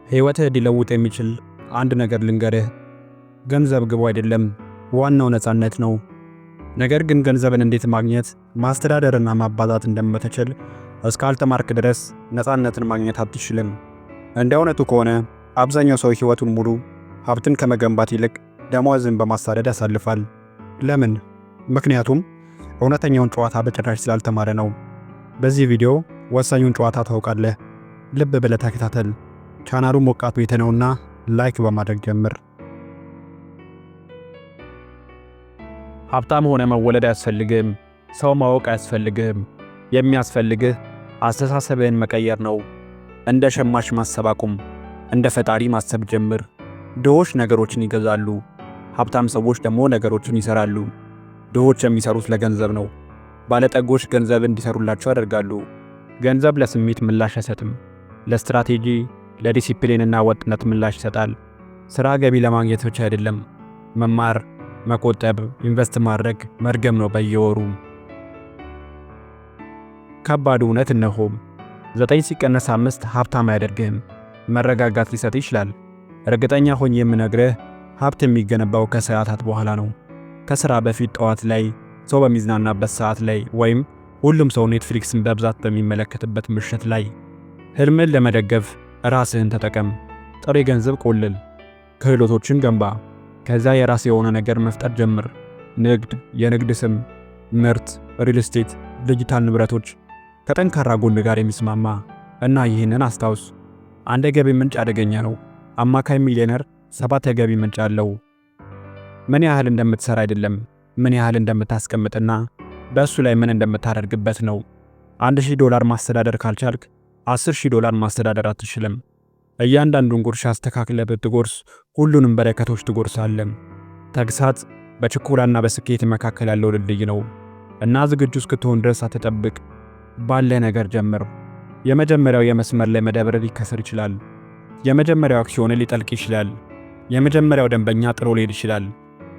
ሕይወትህ ሊለውጥ የሚችል አንድ ነገር ልንገርህ። ገንዘብ ግቡ አይደለም፣ ዋናው ነፃነት ነው። ነገር ግን ገንዘብን እንዴት ማግኘት፣ ማስተዳደርና ማባዛት እንደምትችል እስካልተማርክ ድረስ ነፃነትን ማግኘት አትችልም። እንደ እውነቱ ከሆነ አብዛኛው ሰው ሕይወቱን ሙሉ ሀብትን ከመገንባት ይልቅ ደሞዝን በማሳደድ ያሳልፋል። ለምን? ምክንያቱም እውነተኛውን ጨዋታ በጭራሽ ስላልተማረ ነው። በዚህ ቪዲዮ ወሳኙን ጨዋታ ታውቃለህ። ልብ ብለህ ተከታተል። ቻናሉ ሞቃት ቤት ነውና ላይክ በማድረግ ጀምር። ሀብታም ሆነ መወለድ አያስፈልግም። ሰው ማወቅ አያስፈልግም። የሚያስፈልግህ አስተሳሰብህን መቀየር ነው። እንደ ሸማች ማሰብ አቁም። እንደ ፈጣሪ ማሰብ ጀምር። ድሆች ነገሮችን ይገዛሉ፣ ሀብታም ሰዎች ደግሞ ነገሮችን ይሰራሉ። ድሆች የሚሰሩት ለገንዘብ ነው። ባለጠጎች ገንዘብ እንዲሰሩላቸው ያደርጋሉ። ገንዘብ ለስሜት ምላሽ አይሰጥም። ለስትራቴጂ፣ ለዲሲፕሊንና ወጥነት ምላሽ ይሰጣል። ሥራ ገቢ ለማግኘት ብቻ አይደለም። መማር፣ መቆጠብ፣ ኢንቨስት ማድረግ መርገም ነው በየወሩ። ከባድ እውነት እነሆ። 9 ሲቀነስ 5 ሀብታም አያደርግህም። መረጋጋት ሊሰጥ ይችላል። እርግጠኛ ሆኜ የምነግርህ ሀብት የሚገነባው ከሰዓታት በኋላ ነው። ከሥራ በፊት ጠዋት ላይ፣ ሰው በሚዝናናበት ሰዓት ላይ፣ ወይም ሁሉም ሰው ኔትፍሊክስን በብዛት በሚመለከትበት ምሽት ላይ። ህልምን ለመደገፍ ራስህን ተጠቀም። ጥሬ ገንዘብ ቆልል፣ ክህሎቶችን ገንባ። ከዛ የራስ የሆነ ነገር መፍጠር ጀምር። ንግድ፣ የንግድ ስም፣ ምርት፣ ሪል ስቴት፣ ዲጂታል ንብረቶች ከጠንካራ ጎን ጋር የሚስማማ እና ይህንን አስታውስ። አንድ የገቢ ምንጭ አደገኛ ነው። አማካይ ሚሊዮነር 7 የገቢ ምንጭ አለው። ምን ያህል እንደምትሰራ አይደለም፣ ምን ያህል እንደምታስቀምጥና በእሱ ላይ ምን እንደምታደርግበት ነው። $1000 ማስተዳደር ካልቻልክ $10,000 ማስተዳደር አትችልም። እያንዳንዱን ጉርሻ አስተካክለህ ብትጎርስ ሁሉንም በረከቶች ትጎርሳለህ። ተግሳጽ በችኮላና በስኬት መካከል ያለው ድልድይ ነው እና ዝግጁ እስክትሆን ድረስ አትጠብቅ። ባለ ነገር ጀምር። የመጀመሪያው የመስመር ላይ መደብር ሊከስር ይችላል። የመጀመሪያው አክሲዮን ሊጠልቅ ይችላል። የመጀመሪያው ደንበኛ ጥሎ ሊሄድ ይችላል።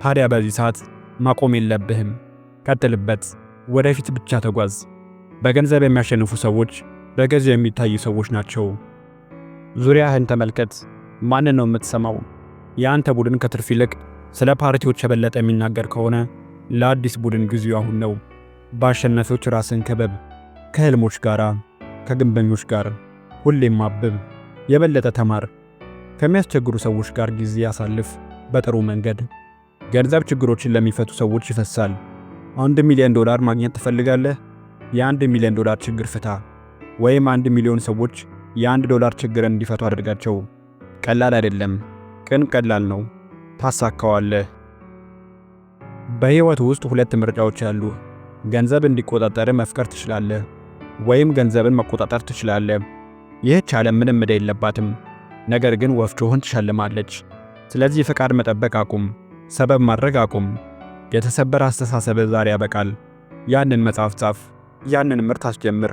ታዲያ በዚህ ሰዓት ማቆም የለብህም። ቀጥልበት። ወደፊት ብቻ ተጓዝ። በገንዘብ የሚያሸንፉ ሰዎች በጊዜው የሚታዩ ሰዎች ናቸው። ዙሪያህን ተመልከት። ማንን ነው የምትሰማው? የአንተ ቡድን ከትርፍ ይልቅ ስለ ፓርቲዎች የበለጠ የሚናገር ከሆነ ለአዲስ ቡድን ጊዜው አሁን ነው። በአሸናፊዎች ራስን ከበብ። ከህልሞች ጋር፣ ከግንበኞች ጋር ሁሌም አብብ። የበለጠ ተማር። ከሚያስቸግሩ ሰዎች ጋር ጊዜ ያሳልፍ። በጥሩ መንገድ። ገንዘብ ችግሮችን ለሚፈቱ ሰዎች ይፈሳል። $1 ሚሊዮን ማግኘት ትፈልጋለህ? የ$1 ሚሊዮን ችግር ፍታ። ወይም 1 ሚሊዮን ሰዎች የ$1 ችግርን እንዲፈቱ አድርጋቸው። ቀላል አይደለም፣ ግን ቀላል ነው። ታሳካዋለህ። በህይወት ውስጥ 2 ምርጫዎች አሉ። ገንዘብ እንዲቆጣጠር መፍቀር ትችላለህ፣ ወይም ገንዘብን መቆጣጠር ትችላለህ። ይህች ዓለም ምንም ዕዳ የለባትም፣ ነገር ግን ወፍጮህን ትሸልማለች። ስለዚህ ፈቃድ መጠበቅ አቁም። ሰበብ ማድረግ አቁም። የተሰበረ አስተሳሰብ ዛሬ ያበቃል። ያንን መጽሐፍ ጻፍ። ያንን ምርት አስጀምር።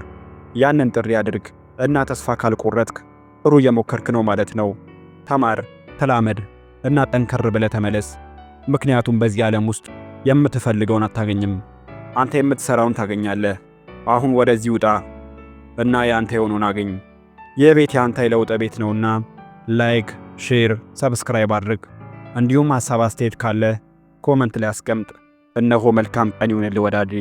ያንን ጥሪ አድርግ እና ተስፋ ካልቆረጥክ ጥሩ እየሞከርክ ነው ማለት ነው። ተማር፣ ተላመድ እና ጠንከር ብለህ ተመለስ። ምክንያቱም በዚህ ዓለም ውስጥ የምትፈልገውን አታገኝም፣ አንተ የምትሰራውን ታገኛለህ። አሁን ወደዚህ ውጣ እና ያንተ የሆነውን አገኝ። ይህ ቤት ያንተ የለውጥ ቤት ነውና ላይክ፣ ሼር፣ ሰብስክራይብ አድርግ። እንዲሁም ሐሳብ አስተያየት ካለ ኮመንት ላይ አስቀምጥ። እነሆ መልካም ቀን ይሁንልህ ወዳጄ።